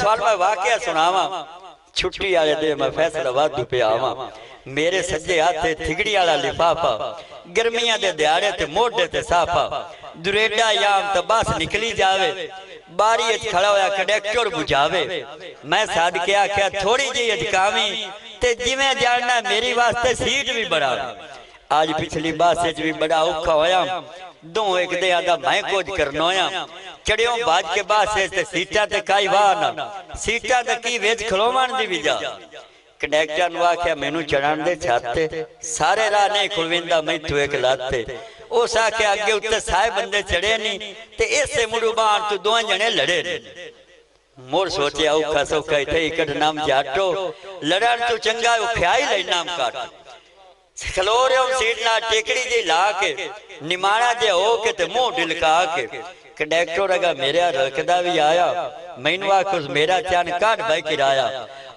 थानू मैं वाकया सुनावा छुट्टी वाले दिन मैं फैसलाबाद पे आवा मेरे सज्जे हाथ थिगड़ी वाला लिफाफा गर्मियां दे दिहाड़े ते मोढे ते साफा दुरेडा याम तो बस निकली जावे बारी खड़ा होया कंडक्टर बुझावे मैं साध के आख्या थोड़ी जी अजकावी ते जिवें जानना मेरी वास्ते सीट भी बढ़ा आज पिछली बस भी बड़ा औखा होया दो एक दे आदा मैं कुछ करना होया चढ़ियो बाज के बस ते सीटा ते काई वाह ना सीटा ते की वेच खलोवन दी विजा कंडक्टर नु आख्या मैनू चढ़ाण दे छाते सारे राह नहीं खुलविंदा मैं तू एक लाते उस आख्या अगे उत्ते सारे बंदे चढ़े नहीं ते इसे मुड़ू बाण तू दो जने लड़े मोर सोचे औखा सौखा इथे इकट नाम जाटो लड़न तू चंगा ख्याई ले नाम काट खलो रे सीट ना टेकड़ी जी ला के निमाणा जे हो के ते मुंह ढिलका के कंडक्टर अगा मेरा रखदा भी आया मैनू आख मेरा चान काट भाई किराया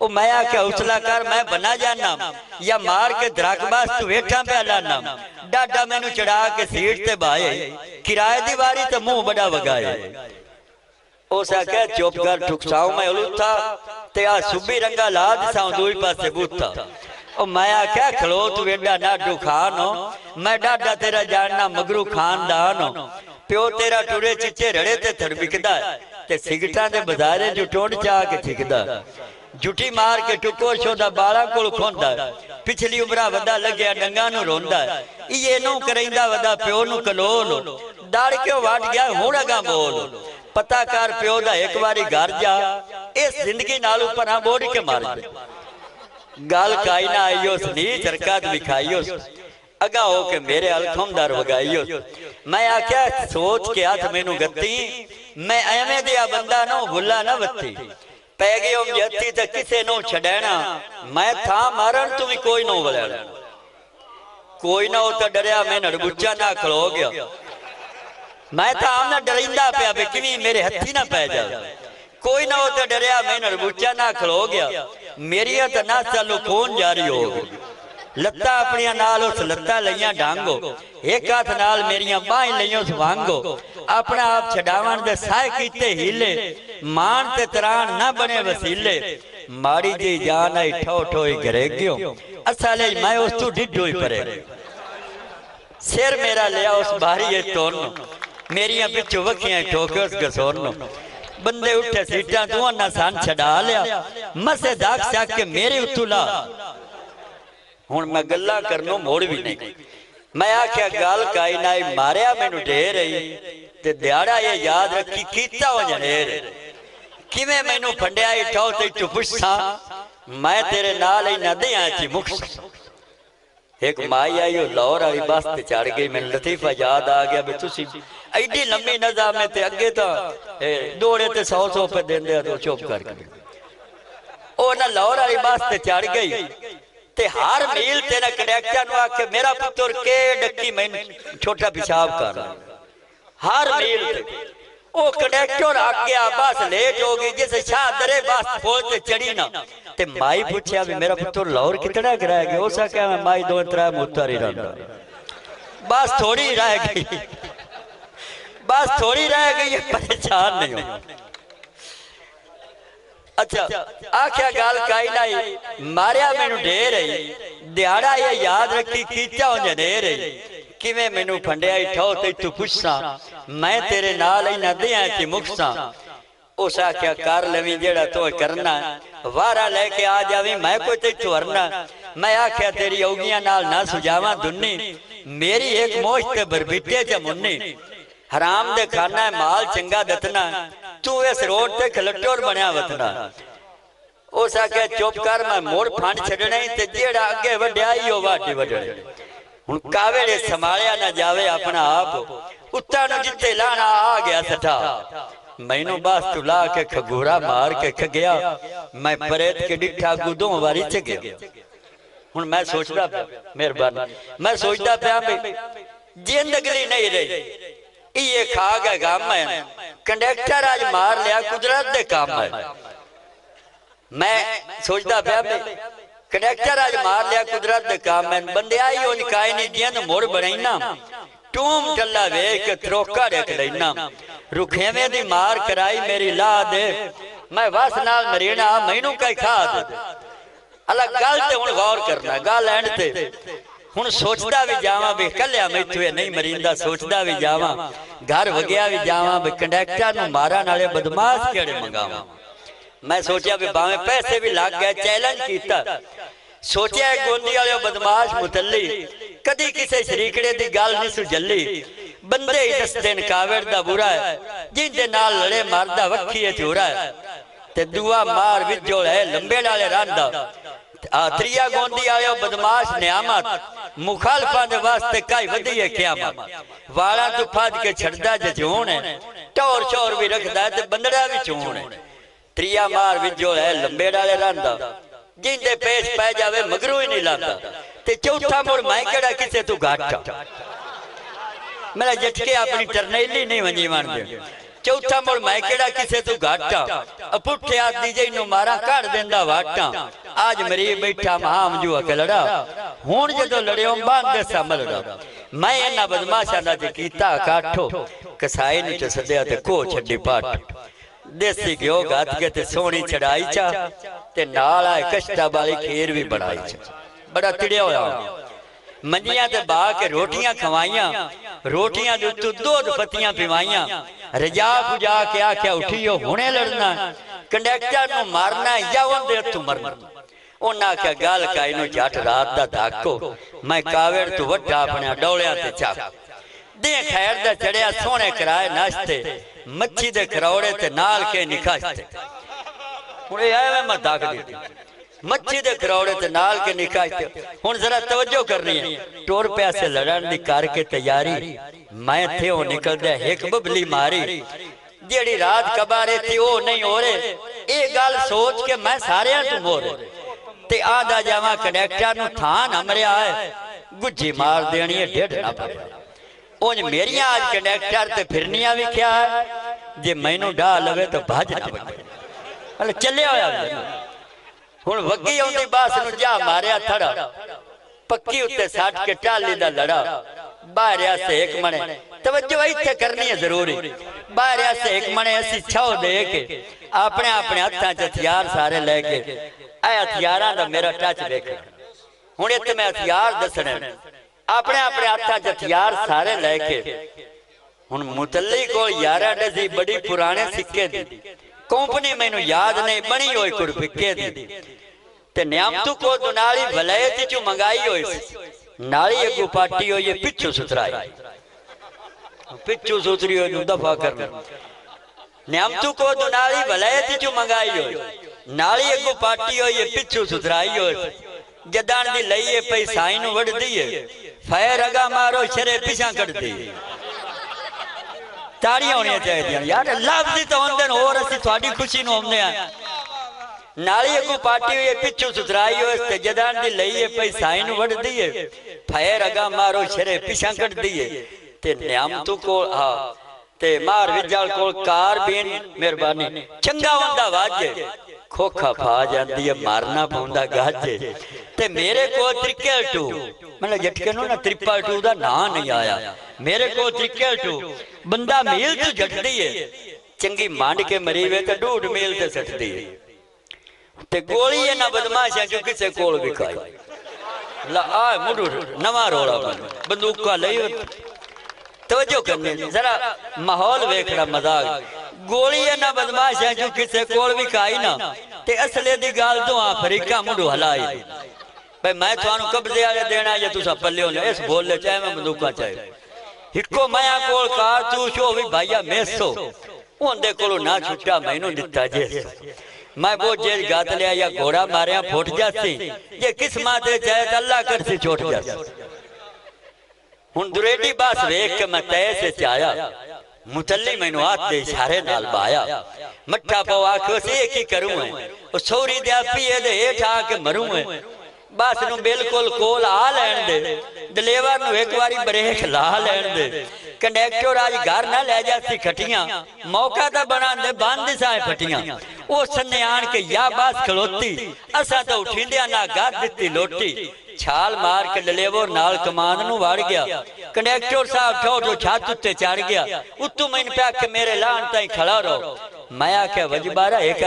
ओ मैं आख्या हौसला कर मैं बना जाना या मार के द्राकबास तू वेठा पे लाना डाडा मैनू चढ़ा के सीट ते बाए किराए दी वारी ते मुंह बड़ा वगाए उस आख्या चुप कर ठुकसाऊ मैं उलूथा ते आ सुबी रंगा ला दिसाऊं दूई पासे बूथा ओ मैं आख्या खलो तू एडा नाडू खान हो मैं डाडा तेरा जानना मगरू खानदान हो प्यो तेरा टुरे चिचे रड़े ते थड़बिकदा ते सिगटां दे बाजारे जो टोंड चा के ठिकदा जुटी मार के टुकोर छोदा बाला कोल खोंदा पिछली उमरा वदा लगया डंगा नु रोंदा ये नो करैंदा वदा प्यो नु कलोल दाड़ क्यों वाट गया हुण अगा बोल पता कर प्यो दा एक बारी घर जा इस जिंदगी नाल ऊपर बोड़ के मार दे गाल काई ना आईओ नी चरकात विखाईओ अगा हो के मेरे अलखमदार वगाईओ मैं आख्या सोच के हाथ मैनू गत्ती मैं एवें दिया बंदा नो भुला ना वत्ती पै गयो जत्ती ते किसे नो छड़ैना मैं था मारन तू भी कोई नो वलैना कोई ना हो तो डरिया मैं नड़बुच्चा ना खलो गया मैं था आमना डरिंदा पे अबे किवी मेरे हथी ना पै जा कोई ना हो तो डरिया मैं नड़बुच्चा ना खलो गया मेरी तो ना चालू खून जारी हो गई लत्ता अपनी नाल उस लत्ता लईयां डांगो एक हाथ नाल मेरियां बाहें लईयों वांगो अपना आप छडावन दे साए कीते हीले मान ते तरान ना बने वसीले माड़ी जी जान आई ठो ठोई घरे गयो असले मैं उस तू डिडोई परे सिर मेरा लिया उस बारी ये तोन मेरियां पिछू वखियां ठोके उस गसोन बंदे उठे सीटा तू ना सान छड़ा लिया मसे दाग साक के मेरे उतुला हुण मैं गल्ला करनो मोड़ भी नहीं मैं आख्या गाल काई नाई मारिया मैनू ढेर रही ते दिहाड़ा ये याद रखी कीता हो जनेर किवें मैनू फंडिया इठो ते तू पुछसा मैं तेरे नाल ही नदियां च मुक्स एक माई आई लाहौर वाली बस ते चढ़ गई मैनू लतीफा याद आ गया भी तुसी एडी लंबी नज़ाम ते अगे तो दौड़े ते 100 रुपए देंदे तो चुप करके ओ ना लाहौर वाली बस ते चढ़ गई ते हर मील तेरा कंडक्टर नु आके मेरा पुत्र के डक्की मैनू छोटा पेशाब कर हर मील ओ कंडक्टर आ गया बस लेट हो गई जिस शाह दरे बस फोल ते चढ़ी ना ते माई पूछया भी मेरा पुत्र लाहौर कितना कराया गया उसा क्या मैं माई दो त्रै मुत्तर ही रहंदा बस थोड़ी रह गई बस थोड़ी रह गई परेशान नहीं हो अच्छा आख्या गाल काई लाई मारिया मैनू ढेर रही दिहाड़ा ये याद रखी कीचा हो जनेर रही किवें मैनू फंडिया ठो ते तू पुछसा मैं तेरे नाल ही नदियां च मुक्सा उस आख्या कर लवी जेड़ा तो करना वारा लेके आ जावी मैं कोई तेथों हरना मैं आख्या तेरी औगियां नाल ना सुझावा दुन्नी मेरी एक मोश ते बरबिटे च मुन्नी हराम दे खाना है माल चंगा दतना तू इस रोड ते खलटोर बनया वतना उस आखे चुप कर मैं मोड़ फंड छड़ने ते जेड़ा अगे वड्याई हो वाटी वडणे हुन कावेड़े संभालिया ना जावे अपना आप उत्ता नु जिते लाना आ गया सठा मैनू बस तू ला के खगूरा मार के खगया मैं परेत के डिठा गुदों वारी च गया हुन मैं सोचदा मेहरबानी मैं सोचदा पिया जिंदगी नहीं रही ये खा गए काम है कंडक्टर आज मार लिया कुदरत दे काम है मैं सोचता पाया कंडक्टर आज मार लिया कुदरत दे काम है बंदे आई उन काई नहीं दिया तो मोड़ बनाईना टूम टल्ला वेख के त्रोका रख लेना रुखेवे दी मार कराई मेरी ला दे मैं बस नाल मरीना मैनू कई खा दे अलग गल ते हुण गौर करना गल एंड ते हुण सोचदा भी जावां भी कल्या मैथों नहीं मरींदा सोचदा भी जावां घर वगया भी जावां भी कंडक्टर नूं मारन वाले बदमाश किहड़े मंगावां मैं सोचा भी भावें पैसे भी लग गए चैलेंज किया सोचा गोंदी वाले बदमाश मुतली कदी किसी शरीकड़े की गल नहीं सुझली बंदे ही दस दिन कावड़ दा बुरा है जिंदे नाल लड़े मारदा वखी चोरा है ते दुआ मार विजोल है लंबे डाले रंदा त्रिया गोंदी वाले बदमाश नियामत मुखालफां दे वास्ते काई वधी है क़यामत वाला तो फज के छड़दा जजून है टोर शोर भी रखदा ते बंदड़ा भी चून है त्रिया मार विजोल है लंबे डाले रंदा जिंदे पेश पै जावे मगरू ही नहीं लाता ते चौथा मुड़ मैं केड़ा किसे तू घाटा मेरा झटके अपनी टरनेली नहीं वंजी मान दे चौथा मुड़ मैं केड़ा किसे तू घाटा अपुठे आदि जे नु मारा काट देंदा वाटा आज मरी बैठा महाम जुआ के लड़ा हुण जदों लड़ियो बांध दे समलड़ा मैं इना बदमाशां दा जे कीता काठो कसाई नु च सदया ते को छड्डी पाट देसी घ्यो गत के ते सोनी चढ़ाई चा ते नाल आए कष्टा वाली खीर भी बनाई चा बड़ा तिड़िया होया मंजियां ते बा के रोटियां खवाइयां रोटियां दे उत्ते दूध पत्तियां पिवाइयां रजा पुजा के आख्या उठियो हुणे लड़ना कंडक्टर नु मारना या ओंदे तू मरना उन्हां आख्या गल काई नु जट रात दा धाको मैं कावेड़ तू वड्डा अपने डोलियां ते चाक दे खैर दा चढ़िया सोने कराए नाश्ते मच्छी दे खरौड़े ते नाल के निकाशते हुणे आए मैं दाग दी मच्छी दे खरौड़े ते नाल के निकाशते हुण जरा तवज्जो करनी है टोर पैसे लड़न दी करके तैयारी मैं थे ओ निकलदे एक बबली मारी जेड़ी रात कबारे थी ओ नहीं हो रे ए गल सोच के मैं सारियां तू मोरे ते आदा जावां कंडक्टर नु थान हमरिया है गुज्जी मार देनी है डेढ़ ना पड़े उन मेरिया आज कंडक्टर ते फिरनिया भी क्या है जे मैनू डा लवे तो भज ना बगे अरे चले होया हुण वगी आउंदी बास नु जा मारिया थड़ा पक्की उत्ते साट के टाली दा लड़ा बाहरिया से एक मणे तवज्जो इत्थे करनी है जरूरी बाहरिया से एक मणे ऐसी छौ दे के अपने अपने हत्थां च हथियार सारे लेके ए हथियारां दा मेरा टच देख हुण इत्थे मैं हथियार दसणे अपने अपने हाथा च हथियार सारे लेके हुण मुतल्ली को 11 डज़ी बड़ी पुराने सिक्के दी कंपनी मैनू याद नहीं बनी होई कुड़पिके दी ते नियामतू को दुनाली वलायत चो मंगाई होई नाली अगू पाटी होई पिछू सुथराई पिछू सुथरी होई दफा करना नियामतू को दुनाली वलायत चो मंगाई होई नाली अगू पाटी होई पिछू सुथराई होई जदान दी लईए पई साई नु वड़ दीए फैर अगा मारो शरे पिछा कट दी ताड़ियां होनी चाहिए यार लफ्ज़ तो होंदे और असि थोड़ी खुशी नु होंदे आ नाली अगू पाटी हुई पिछू सुथराई हो ते जदान दी लईए पई साई नु वड़ दीए फैर अगा मारो शरे पिछा कट दीए ते नियामतू को हां ते मार विजाल को कार बीन मेहरबानी चंगा होंदा वाजे खोखा फा जाती है मारना पौंदा गाजे ते मेरे को त्रिकल टू मतलब झटके नु ना ट्रिपल टू दा ना नहीं आया मेरे को त्रिकल टू बंदा मील तो झटदी है चंगी मांड के मरी वे ते 2.5 मील ते सटदी है ते गोली है ना बदमाशा जो किसे कोल विखाई ला आ मुडू नवा रोड़ा बंदूक का लई तवज्जो करनी जरा माहौल वेखड़ा मजाक गोली है ना बदमाश है जो किसे कोल भी खाई ना ते असले दी गाल तो अफ्रीका मुंडू हलाई भाई मैं थानू कब्जे वाले देना या तुसा पल्ले हो इस बोले चाहे मैं बंदूका चाहे हिको माया कोल कार तू शो भी भाईया मेसो ओंदे कोलो ना छुट्टा मैनू दिता जे मैं वो जेल गात लिया या घोड़ा मारिया फुट जासी ये किस्मत दे चाहे अल्लाह कर सी छोट जासी हुण दुरेडी बास वेख के मैं तय से चाया मुतल्ली मैनू हाथ दे इशारे नाल बाया मट्ठा पो आखो से की करूं है ओ सौरी दे पीए दे हेठ आके मरूं है बस नु बिल्कुल कोल आ लैन दे डिलीवर नु एक बारी ब्रेक ला लैन दे कंडक्टर आज घर ना ले जासी खटियां मौका ता बना दे बंद साए फटियां ओ सन्ने आन के या बास खलोती असा तो उठिंदिया ना गाद दित्ती लोटी छाल मार के डिलीवर नाल कमान नु वाड़ गया कंडक्टर साहब ठो ठो छत उत्ते चढ़ गया उतू मैन पे आखे मेरे लान ताई खड़ा रहो मैं आख्या वजबारा एक